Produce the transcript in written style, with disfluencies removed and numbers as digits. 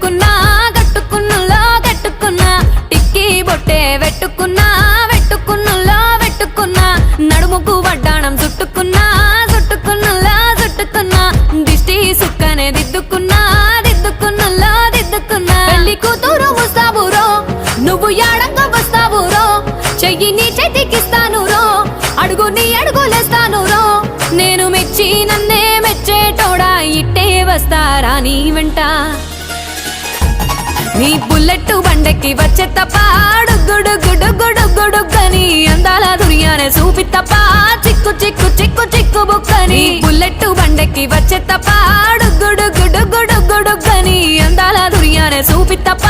కట్టుకున్నా కట్టుకున్నులో కట్టుకున్నా టిక్కీ బొట్టే వెట్టుకున్నా వెట్టుకున్నులో వెట్టుకున్నా నడుముకు వడ్డాణం చుట్టుకున్నా చుట్టుకున్నులో చుట్టుకున్నా దిష్టి సుక్కనే దిద్దుకున్నా దిద్దుకున్నులో దిద్దుకున్నా పెళ్లి కూతురు వస్తావురో నువ్వు యాడంగా వస్తావురో చెయ్యి నీ చేతికిస్తాను రో అడుగు నీ అడుగులేస్తాను రో నేను మెచ్చి నన్నే మెచ్చేటోడా ఇట్టే వస్తారా నీ వెంట నీ బుల్లెట్ బండెక్కి వచ్చే తప్ప గుడుగుడుగుడుగుడుగుడుగని అందాల దుర్యానే చూపి తప్ప చిక్కు చిక్కు చిక్కు చిక్కు బుక్కని బుల్లెట్ బండెక్కి వచ్చే తప్ప గుడుగుడుగుడుగుడుగని అందాల దుర్యానే చూపి తప్ప